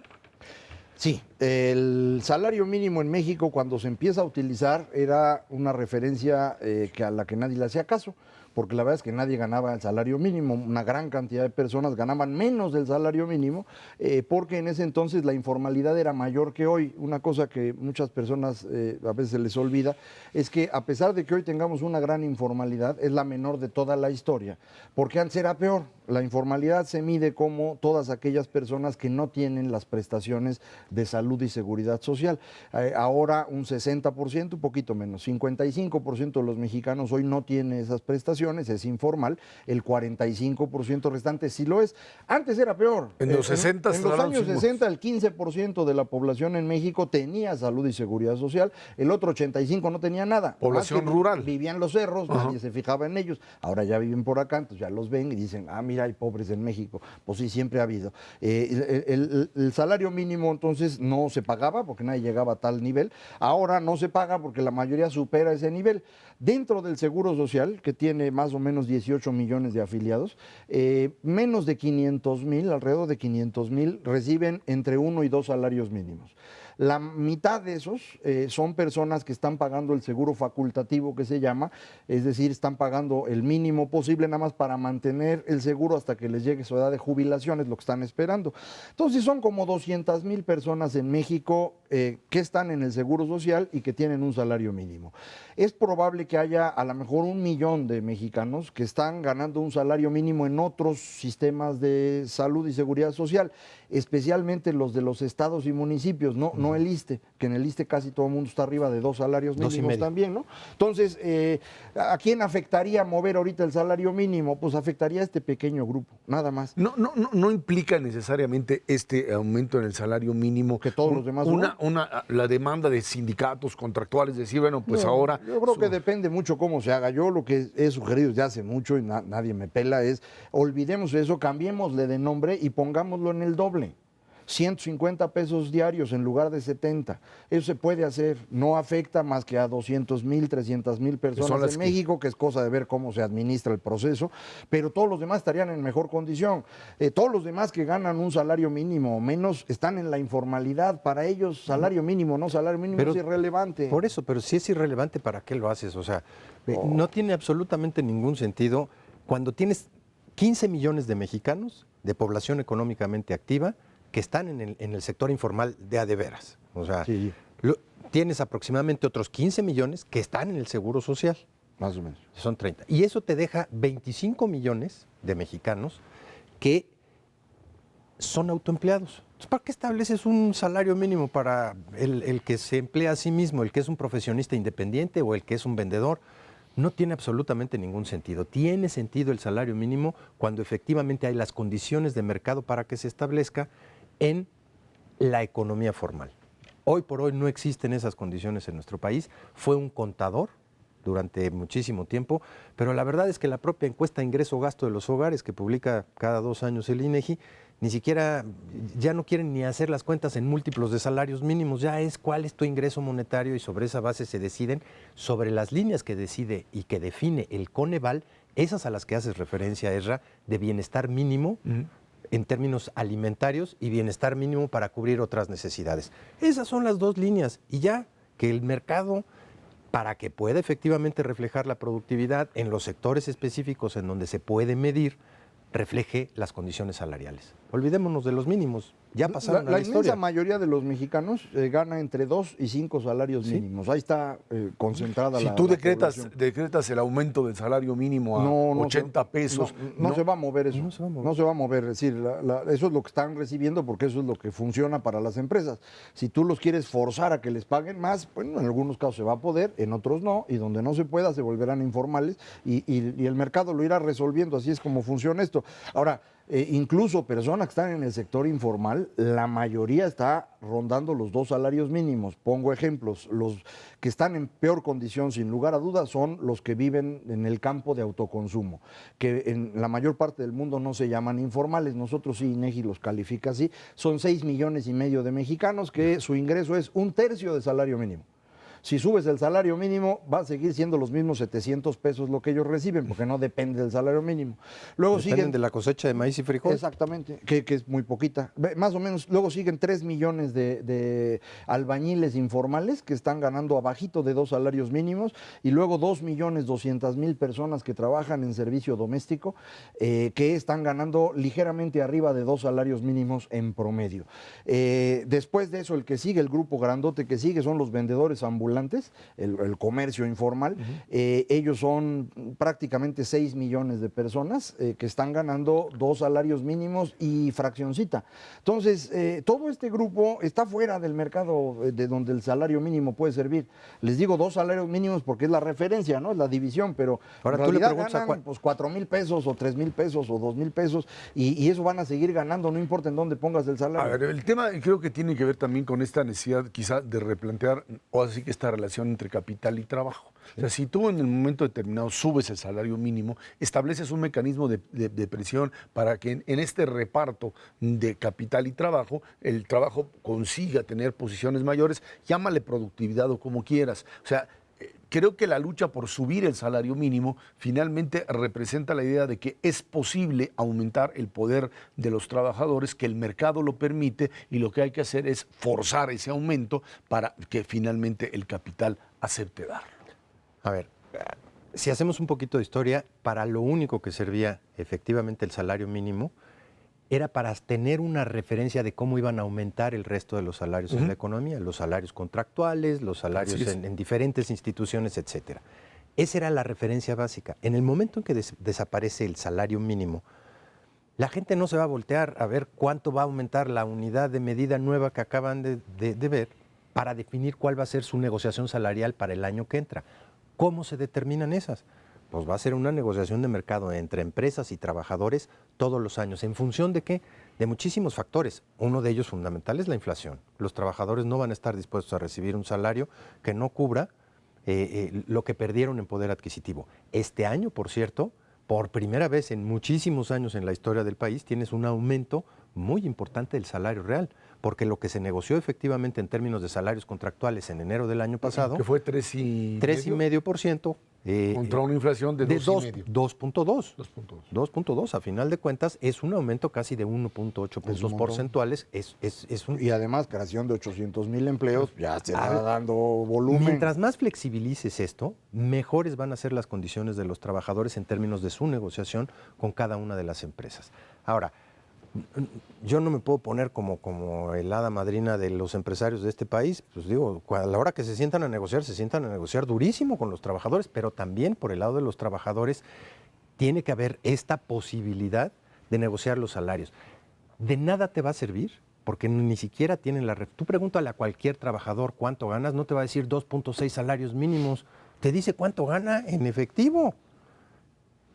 Sí, el salario mínimo en México cuando se empieza a utilizar era una referencia a la que nadie le hacía caso, porque la verdad es que nadie ganaba el salario mínimo, una gran cantidad de personas ganaban menos del salario mínimo, porque en ese entonces la informalidad era mayor que hoy. Una cosa que muchas personas a veces se les olvida es que a pesar de que hoy tengamos una gran informalidad, es la menor de toda la historia, porque antes era peor. La informalidad se mide como todas aquellas personas que no tienen las prestaciones de salud y seguridad social. Ahora un 60%, un poquito menos, 55% de los mexicanos hoy no tienen esas prestaciones, es informal, el 45% restante sí lo es. Antes era peor. En los 60, en los años 60 el 15% de la población en México tenía salud y seguridad social, el otro 85% no tenía nada. Población rural. Vivían en los cerros, nadie se fijaba en ellos, ahora ya viven por acá, entonces ya los ven y dicen, mira, hay pobres en México. Pues sí, siempre ha habido. El salario mínimo entonces no se pagaba porque nadie llegaba a tal nivel. Ahora no se paga porque la mayoría supera ese nivel. Dentro del Seguro Social, que tiene más o menos 18 millones de afiliados, menos de 500,000, alrededor de 500,000, reciben entre 1 y 2 salarios mínimos. La mitad de esos son personas que están pagando el seguro facultativo que se llama, es decir, están pagando el mínimo posible nada más para mantener el seguro hasta que les llegue su edad de jubilación, es lo que están esperando. Entonces son como 200,000 personas en México que están en el seguro social y que tienen un salario mínimo. Es probable que haya a lo mejor 1 millón de mexicanos que están ganando un salario mínimo en otros sistemas de salud y seguridad social, especialmente los de los estados y municipios, no el ISSSTE, que en el ISSSTE casi todo el mundo está arriba de 2 salarios mínimos también, ¿no? Entonces, ¿a quién afectaría mover ahorita el salario mínimo? Pues afectaría a este pequeño grupo, nada más. No implica necesariamente este aumento en el salario mínimo que todos los demás la demanda de sindicatos contractuales, decir, bueno, pues ahora... Yo creo que depende mucho cómo se haga. Yo lo que he sugerido desde hace mucho y nadie me pela es, olvidemos eso, cambiémosle de nombre y pongámoslo en el doble. 150 pesos diarios en lugar de 70. Eso se puede hacer, no afecta más que a 200,000, 300,000 personas en México, que es cosa de ver cómo se administra el proceso, pero todos los demás estarían en mejor condición. Todos los demás que ganan un salario mínimo o menos están en la informalidad. Para ellos, salario mínimo, no salario mínimo, pero es irrelevante. Por eso, pero si es irrelevante, ¿para qué lo haces? O sea, no tiene absolutamente ningún sentido cuando tienes 15 millones de mexicanos de población económicamente activa que están en el sector informal de a de veras. O sea, sí. Tienes aproximadamente otros 15 millones que están en el Seguro Social. Más o menos. Son 30. Y eso te deja 25 millones de mexicanos que son autoempleados. Entonces, ¿para qué estableces un salario mínimo para el que se emplea a sí mismo, el que es un profesionista independiente o el que es un vendedor? No tiene absolutamente ningún sentido. Tiene sentido el salario mínimo cuando efectivamente hay las condiciones de mercado para que se establezca en la economía formal. Hoy por hoy no existen esas condiciones en nuestro país. Fue un contador durante muchísimo tiempo, pero la verdad es que la propia encuesta ingreso-gasto de los hogares que publica cada 2 años el INEGI, ni siquiera, ya no quieren ni hacer las cuentas en múltiplos de salarios mínimos, ya es cuál es tu ingreso monetario y sobre esa base se deciden sobre las líneas que decide y que define el Coneval, esas a las que haces referencia, Ezra, de bienestar mínimo, en términos alimentarios y bienestar mínimo para cubrir otras necesidades. Esas son las 2 líneas y ya que el mercado, para que pueda efectivamente reflejar la productividad en los sectores específicos en donde se puede medir, refleje las condiciones salariales. Olvidémonos de los mínimos, ya pasaron a la historia. La inmensa mayoría de los mexicanos gana entre 2 y 5 salarios mínimos. Ahí está concentrada la... Si tú decretas el aumento del salario mínimo a 80 pesos... No se va a mover eso. No se va a mover. Es decir, eso es lo que están recibiendo porque eso es lo que funciona para las empresas. Si tú los quieres forzar a que les paguen más, bueno, en algunos casos se va a poder, en otros no, y donde no se pueda se volverán informales y el mercado lo irá resolviendo. Así es como funciona esto. supuesto. Ahora, incluso personas que están en el sector informal, la mayoría está rondando los 2 salarios mínimos. Pongo ejemplos, los que están en peor condición, sin lugar a dudas, son los que viven en el campo de autoconsumo, que en la mayor parte del mundo no se llaman informales. Nosotros sí, INEGI los califica así. Son 6,5 millones de mexicanos que su ingreso es 1/3 del salario mínimo. Si subes el salario mínimo, va a seguir siendo los mismos 700 pesos lo que ellos reciben, porque no depende del salario mínimo. Luego Dependen de la cosecha de maíz y frijol. Exactamente, que es muy poquita. Más o menos, luego siguen 3 millones de albañiles informales que están ganando abajito de 2 salarios mínimos, y luego 2,200,000 personas que trabajan en servicio doméstico, que están ganando ligeramente arriba de 2 salarios mínimos en promedio. Después de eso, el que sigue, el grupo grandote que sigue, son los vendedores ambulantes, el comercio informal. Ellos son prácticamente 6 millones de personas que están ganando 2 salarios mínimos y fraccioncita. Entonces, todo este grupo está fuera del mercado de donde el salario mínimo puede servir. Les digo 2 salarios mínimos porque es la referencia, ¿no? Es la división, pero ahora en tú le realidad preguntas ganan pues 4,000 pesos o 3,000 pesos o 2,000 pesos y eso van a seguir ganando, no importa en dónde pongas el salario. A ver, el tema creo que tiene que ver también con esta necesidad quizá de replantear, o así que esta relación entre capital y trabajo. O sea, si tú en el momento determinado subes el salario mínimo, estableces un mecanismo de presión para que en este reparto de capital y trabajo, el trabajo consiga tener posiciones mayores, llámale productividad o como quieras. O sea, creo que la lucha por subir el salario mínimo finalmente representa la idea de que es posible aumentar el poder de los trabajadores, que el mercado lo permite y lo que hay que hacer es forzar ese aumento para que finalmente el capital acepte darlo. A ver, si hacemos un poquito de historia, para lo único que servía efectivamente el salario mínimo era para tener una referencia de cómo iban a aumentar el resto de los salarios en la economía, los salarios contractuales, los salarios en diferentes instituciones, etcétera. Esa era la referencia básica. En el momento en que desaparece el salario mínimo, la gente no se va a voltear a ver cuánto va a aumentar la unidad de medida nueva que acaban de ver para definir cuál va a ser su negociación salarial para el año que entra. ¿Cómo se determinan esas? Pues va a ser una negociación de mercado entre empresas y trabajadores todos los años. ¿En función de qué? De muchísimos factores. Uno de ellos fundamental es la inflación. Los trabajadores no van a estar dispuestos a recibir un salario que no cubra lo que perdieron en poder adquisitivo. Este año, por cierto, por primera vez en muchísimos años en la historia del país, tienes un aumento muy importante del salario real, porque lo que se negoció efectivamente en términos de salarios contractuales en enero del año pasado, que fue 3,5%. Contra una inflación de 2,5. 2.2. 2.2. A final de cuentas, es un aumento casi de 1.8 puntos porcentuales. Y además, creación de 800,000 empleos, ya se va dando volumen. Mientras más flexibilices esto, mejores van a ser las condiciones de los trabajadores en términos de su negociación con cada una de las empresas. Ahora, yo no me puedo poner como el hada madrina de los empresarios de este país. Pues digo, a la hora que se sientan a negociar durísimo con los trabajadores, pero también por el lado de los trabajadores tiene que haber esta posibilidad de negociar los salarios. De nada te va a servir, porque ni siquiera tienen Tú pregúntale a cualquier trabajador cuánto ganas, no te va a decir 2.6 salarios mínimos, te dice cuánto gana en efectivo.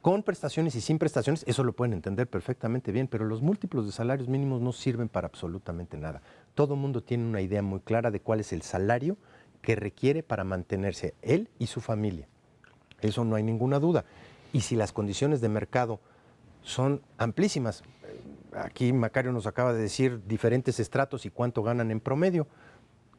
Con prestaciones y sin prestaciones, eso lo pueden entender perfectamente bien, pero los múltiplos de salarios mínimos no sirven para absolutamente nada. Todo el mundo tiene una idea muy clara de cuál es el salario que requiere para mantenerse él y su familia. Eso no hay ninguna duda. Y si las condiciones de mercado son amplísimas, aquí Macario nos acaba de decir diferentes estratos y cuánto ganan en promedio.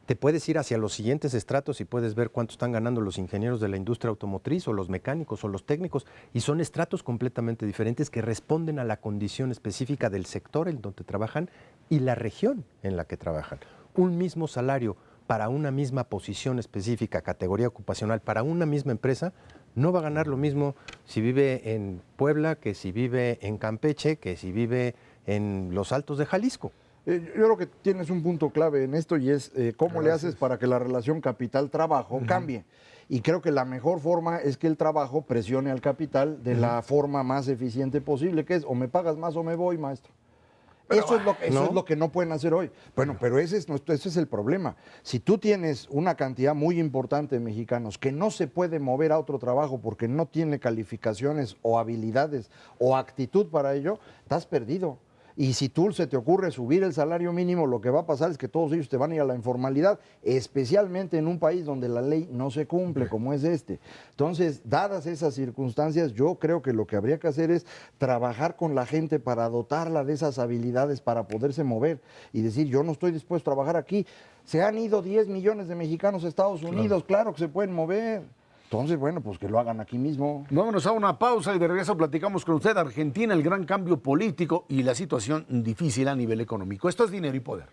Te puedes ir hacia los siguientes estratos y puedes ver cuánto están ganando los ingenieros de la industria automotriz o los mecánicos o los técnicos, y son estratos completamente diferentes que responden a la condición específica del sector en donde trabajan y la región en la que trabajan. Un mismo salario para una misma posición específica, categoría ocupacional, para una misma empresa, no va a ganar lo mismo si vive en Puebla, que si vive en Campeche, que si vive en los Altos de Jalisco. Yo creo que tienes un punto clave en esto y es cómo le haces para que la relación capital-trabajo cambie. Y creo que la mejor forma es que el trabajo presione al capital de la forma más eficiente posible, que es o me pagas más o me voy, maestro. Eso es lo que no pueden hacer hoy. Bueno, pero ese es el problema. Si tú tienes una cantidad muy importante de mexicanos que no se puede mover a otro trabajo porque no tiene calificaciones o habilidades o actitud para ello, estás perdido. Y si tú se te ocurre subir el salario mínimo, lo que va a pasar es que todos ellos te van a ir a la informalidad, especialmente en un país donde la ley no se cumple, como es este. Entonces, dadas esas circunstancias, yo creo que lo que habría que hacer es trabajar con la gente para dotarla de esas habilidades para poderse mover y decir, yo no estoy dispuesto a trabajar aquí. Se han ido 10 millones de mexicanos a Estados Unidos, claro que se pueden mover. Entonces, bueno, pues que lo hagan aquí mismo. Vámonos a una pausa y de regreso platicamos con usted. Argentina, el gran cambio político y la situación difícil a nivel económico. Esto es Dinero y Poder.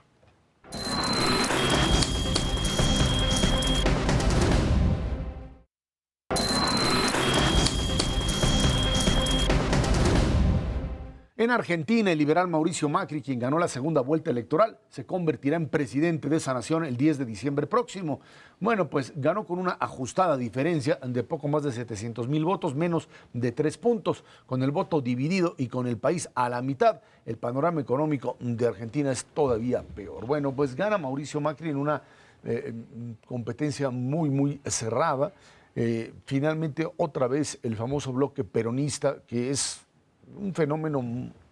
En Argentina, el liberal Mauricio Macri, quien ganó la segunda vuelta electoral, se convertirá en presidente de esa nación el 10 de diciembre próximo. Bueno, pues ganó con una ajustada diferencia de poco más de 700,000 votos, menos de 3 puntos. Con el voto dividido y con el país a la mitad, el panorama económico de Argentina es todavía peor. Bueno, pues gana Mauricio Macri en una competencia muy cerrada. Finalmente, otra vez, el famoso bloque peronista, que es un fenómeno,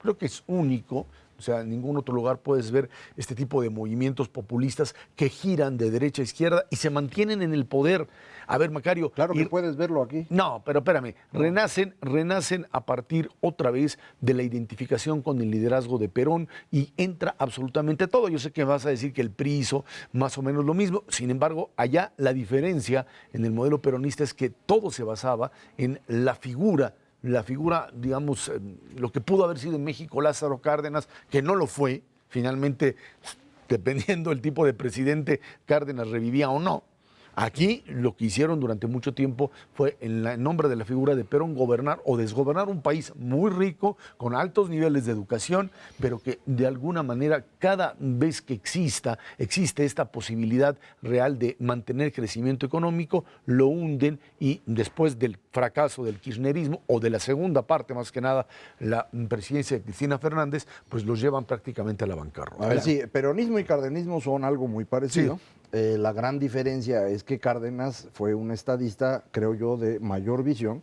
creo que es único, o sea, en ningún otro lugar puedes ver este tipo de movimientos populistas que giran de derecha a izquierda y se mantienen en el poder. A ver, Macario. Claro que puedes verlo aquí. No, pero espérame, renacen a partir otra vez de la identificación con el liderazgo de Perón y entra absolutamente todo. Yo sé que vas a decir que el PRI hizo más o menos lo mismo, sin embargo, allá la diferencia en el modelo peronista es que todo se basaba en la figura, digamos, lo que pudo haber sido en México Lázaro Cárdenas, que no lo fue, finalmente, dependiendo del tipo de presidente, Cárdenas revivía o no. Aquí lo que hicieron durante mucho tiempo fue, en nombre de la figura de Perón, gobernar o desgobernar un país muy rico, con altos niveles de educación, pero que de alguna manera cada vez que existe esta posibilidad real de mantener crecimiento económico, lo hunden y después del fracaso del kirchnerismo o de la segunda parte, más que nada, la presidencia de Cristina Fernández, pues los llevan prácticamente a la bancarrota. A ver, sí, peronismo y cardenismo son algo muy parecido. Sí. La gran diferencia es que Cárdenas fue un estadista, creo yo, de mayor visión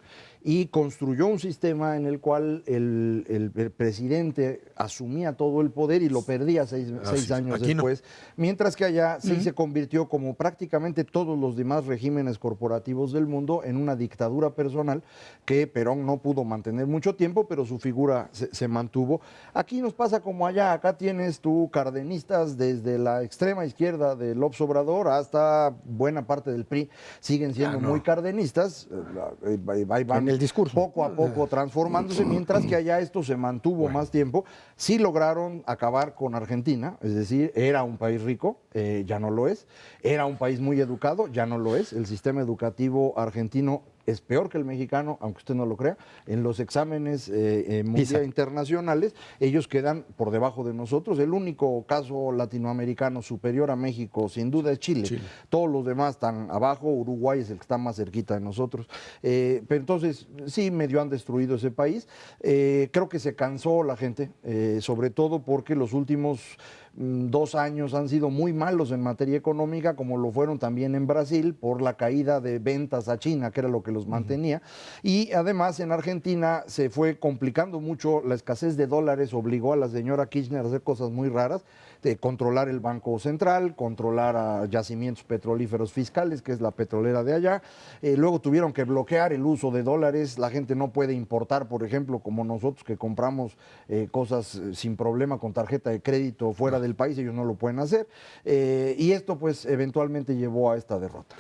y construyó un sistema en el cual el presidente asumía todo el poder y lo perdía seis años después, mientras que allá sí se convirtió, como prácticamente todos los demás regímenes corporativos del mundo, en una dictadura personal que Perón no pudo mantener mucho tiempo, pero su figura se mantuvo. Aquí nos pasa como allá, acá tienes tú cardenistas desde la extrema izquierda de López Obrador hasta buena parte del PRI, siguen siendo muy cardenistas, ahí van el discurso, poco a poco transformándose, mientras que allá esto se mantuvo más tiempo. Sí lograron acabar con Argentina, es decir, era un país rico, ya no lo es, era un país muy educado, ya no lo es, el sistema educativo argentino es peor que el mexicano, aunque usted no lo crea. En los exámenes internacionales, ellos quedan por debajo de nosotros. El único caso latinoamericano superior a México, sin duda, es Chile. Todos los demás están abajo. Uruguay es el que está más cerquita de nosotros. Pero entonces, sí, medio han destruido ese país. Creo que se cansó la gente, sobre todo porque los últimos 2 años han sido muy malos en materia económica, como lo fueron también en Brasil, por la caída de ventas a China, que era lo que los mantenía. Y además en Argentina se fue complicando mucho, la escasez de dólares obligó a la señora Kirchner a hacer cosas muy raras, de controlar el Banco Central, controlar a yacimientos petrolíferos fiscales, que es la petrolera de allá. Luego tuvieron que bloquear el uso de dólares, la gente no puede importar, por ejemplo, como nosotros que compramos cosas sin problema con tarjeta de crédito fuera del país, ellos no lo pueden hacer. Y esto pues eventualmente llevó a esta derrota.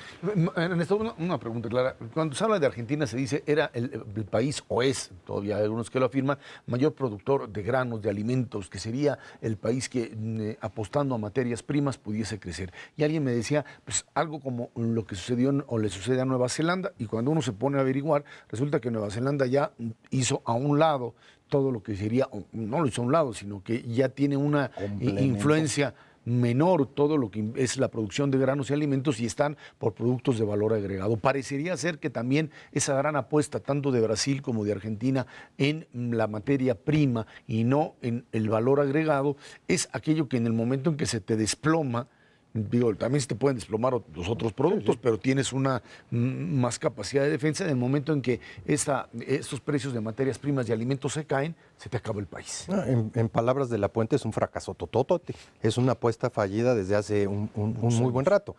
Ernesto, una pregunta clara. Cuando se habla de Argentina se dice era el país, o es, todavía hay algunos que lo afirman, mayor productor de granos, de alimentos, que sería el país que apostando a materias primas pudiese crecer. Y alguien me decía, pues algo como lo que sucedió o le sucede a Nueva Zelanda, y cuando uno se pone a averiguar, resulta que Nueva Zelanda ya hizo a un lado todo lo que sería, no lo hizo a un lado, sino que ya tiene una influencia menor todo lo que es la producción de granos y alimentos y están por productos de valor agregado. Parecería ser que también esa gran apuesta tanto de Brasil como de Argentina en la materia prima y no en el valor agregado es aquello que en el momento en que se te desploma, digo, también se te pueden desplomar los otros productos, pero tienes una más capacidad de defensa. En el momento en que estos precios de materias primas y alimentos se caen, se te acaba el país. En palabras de La Puente, es un fracaso tototote. Es una apuesta fallida desde hace un muy buen rato.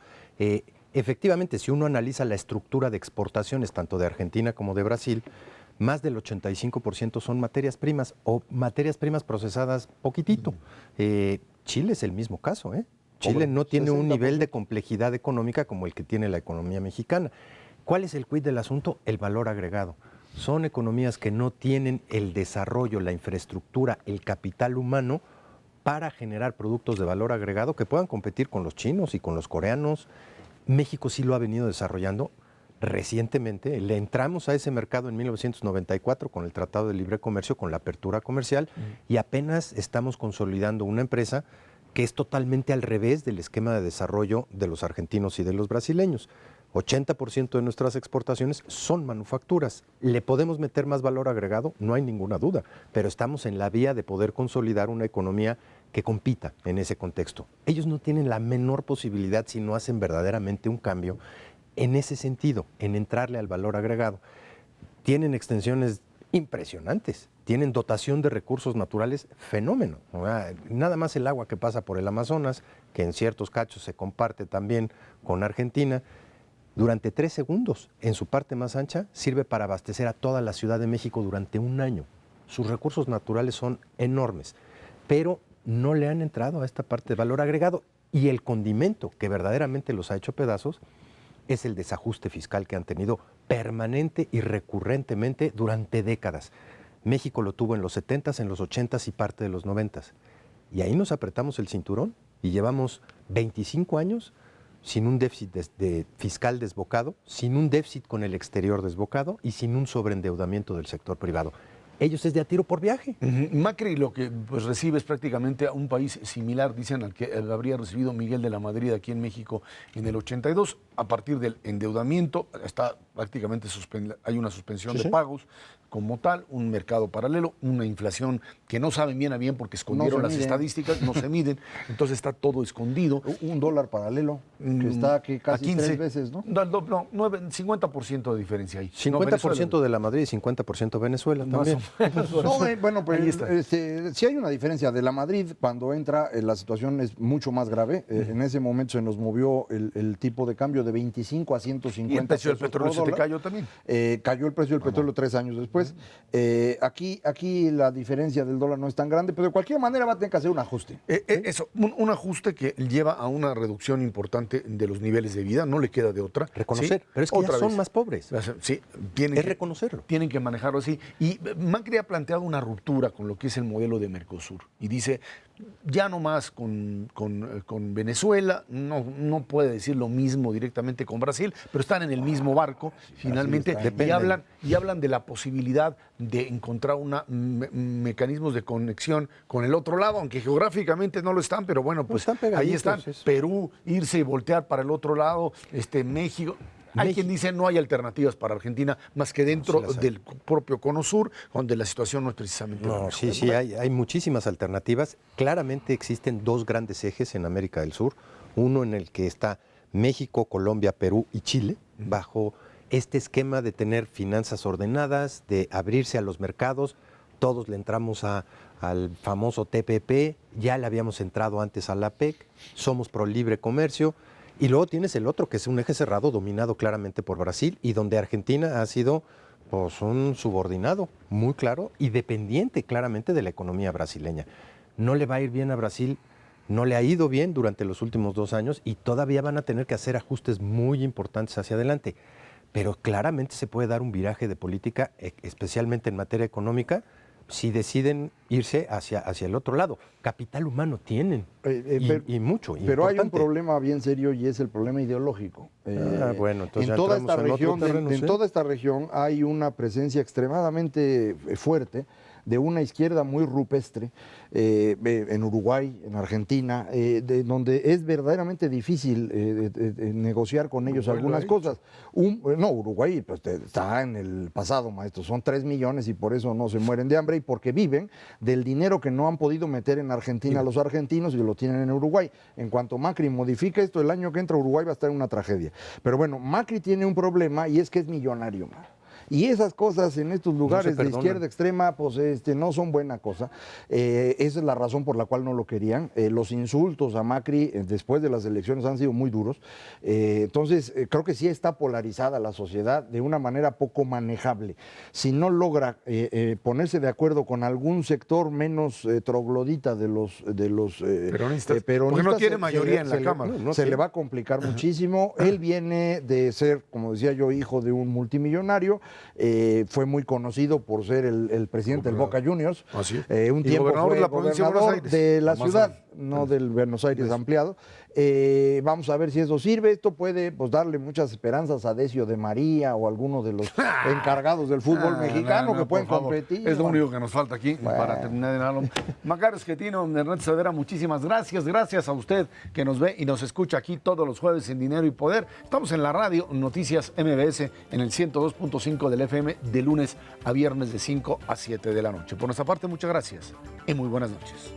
Efectivamente, si uno analiza la estructura de exportaciones tanto de Argentina como de Brasil, más del 85% son materias primas o materias primas procesadas poquitito. Chile es el mismo caso, ¿eh? Chile no tiene un nivel de complejidad económica como el que tiene la economía mexicana. ¿Cuál es el quid del asunto? El valor agregado. Son economías que no tienen el desarrollo, la infraestructura, el capital humano para generar productos de valor agregado que puedan competir con los chinos y con los coreanos. México sí lo ha venido desarrollando recientemente. Le entramos a ese mercado en 1994 con el Tratado de Libre Comercio, con la apertura comercial, y apenas estamos consolidando una empresa que es totalmente al revés del esquema de desarrollo de los argentinos y de los brasileños. 80% de nuestras exportaciones son manufacturas. ¿Le podemos meter más valor agregado? No hay ninguna duda, pero estamos en la vía de poder consolidar una economía que compita en ese contexto. Ellos no tienen la menor posibilidad si no hacen verdaderamente un cambio en ese sentido, en entrarle al valor agregado. Tienen extensiones impresionantes, tienen dotación de recursos naturales fenómeno. Nada más el agua que pasa por el Amazonas, que en ciertos cachos se comparte también con Argentina, durante 3 segundos, en su parte más ancha, sirve para abastecer a toda la Ciudad de México durante un año. Sus recursos naturales son enormes, pero no le han entrado a esta parte de valor agregado, y el condimento que verdaderamente los ha hecho pedazos es el desajuste fiscal que han tenido permanente y recurrentemente durante décadas. México lo tuvo en los 70s, en los 80s y parte de los 90s. Y ahí nos apretamos el cinturón y llevamos 25 años sin un déficit fiscal desbocado, sin un déficit con el exterior desbocado y sin un sobreendeudamiento del sector privado. Ellos es de a tiro por viaje. Macri lo que recibe es prácticamente a un país similar, dicen, al que habría recibido Miguel de la Madrid aquí en México en el 82. A partir del endeudamiento, prácticamente hay una suspensión de pagos como tal, un mercado paralelo, una inflación que no saben bien a bien porque escondieron las estadísticas, no se miden, entonces está todo escondido. Un dólar paralelo, que está aquí casi 15, 3 veces, ¿no? No, 50% de diferencia ahí. 50% de la Madrid y 50% Venezuela también. No, bueno, pues Ahí está. sí hay una diferencia. De la Madrid, cuando entra, la situación es mucho más grave. En ese momento se nos movió el tipo de cambio de 25 a 150 Y el precio del pesos petróleo por se te dólar. cayó también. Cayó el precio del petróleo 3 años después. Aquí la diferencia del dólar no es tan grande, pero de cualquier manera va a tener que hacer un ajuste. Eso, un ajuste que lleva a una reducción importante de los niveles de vida, no le queda de otra. Reconocer, ¿sí? pero es que Otra ya son vez. más pobres. Sí, Es reconocerlo. Tienen que manejarlo así. Y Macri ha planteado una ruptura con lo que es el modelo de Mercosur. Y dice, ya no más con Venezuela, no puede decir lo mismo directamente con Brasil, pero están en el mismo barco, finalmente, y hablan de la posibilidad de encontrar mecanismos de conexión con el otro lado, aunque geográficamente no lo están, pero bueno, pues ahí están. Perú, irse y voltear para el otro lado, México. Hay quien dice no hay alternativas para Argentina más que dentro del propio Cono Sur, donde la situación no es precisamente la mejor. Sí, hay muchísimas alternativas. Claramente existen 2 grandes ejes en América del Sur. Uno en el que está México, Colombia, Perú y Chile, bajo este esquema de tener finanzas ordenadas, de abrirse a los mercados. Todos le entramos al famoso TPP, ya le habíamos entrado antes a la PEC, somos pro libre comercio. Y luego tienes el otro, que es un eje cerrado dominado claramente por Brasil y donde Argentina ha sido pues, un subordinado muy claro y dependiente claramente de la economía brasileña. No le va a ir bien a Brasil, no le ha ido bien durante los últimos 2 años y todavía van a tener que hacer ajustes muy importantes hacia adelante. Pero claramente se puede dar un viraje de política, especialmente en materia económica, si deciden irse hacia el otro lado. Capital humano tienen, y mucho. Pero hay un importante. problema bien serio y es el problema ideológico. Bueno, entonces en ya toda entramos esta en otro región, terreno, en ¿sí? toda esta región hay una presencia extremadamente fuerte de una izquierda muy rupestre, en Uruguay, en Argentina, donde es verdaderamente difícil negociar con ellos Uruguay algunas lo ha cosas. No, Uruguay pues, está en el pasado, maestro, son 3 millones y por eso no se mueren de hambre y porque viven del dinero que no han podido meter en Argentina los argentinos y lo tienen en Uruguay. En cuanto Macri modifique esto, el año que entra Uruguay va a estar en una tragedia. Pero bueno, Macri tiene un problema y es que es millonario, man. Y esas cosas en estos lugares de izquierda extrema, pues no son buena cosa. Esa es la razón por la cual no lo querían. Los insultos a Macri después de las elecciones han sido muy duros. Entonces, creo que sí está polarizada la sociedad de una manera poco manejable. Si no logra ponerse de acuerdo con algún sector menos troglodita de los peronistas, porque no tiene mayoría en la Cámara. Se le va a complicar muchísimo. Él viene de ser, como decía yo, hijo de un multimillonario. Fue muy conocido por ser el presidente del Boca Juniors. Así. Un tiempo gobernador fue de la provincia de Buenos gobernador Aires. de la Más ciudad, años. no del Buenos Aires ampliado. Vamos a ver si eso sirve. Esto puede pues, darle muchas esperanzas a Decio de María o a alguno de los encargados del fútbol mexicano que pueden competir. Es lo único que nos falta aquí para terminar de nada. Macario Schettino, Ernesto Saavedra, muchísimas gracias. Gracias a usted que nos ve y nos escucha aquí todos los jueves en Dinero y Poder. Estamos en la radio Noticias MBS en el 102.5 del FM de lunes a viernes de 5 a 7 de la noche. Por nuestra parte, muchas gracias y muy buenas noches.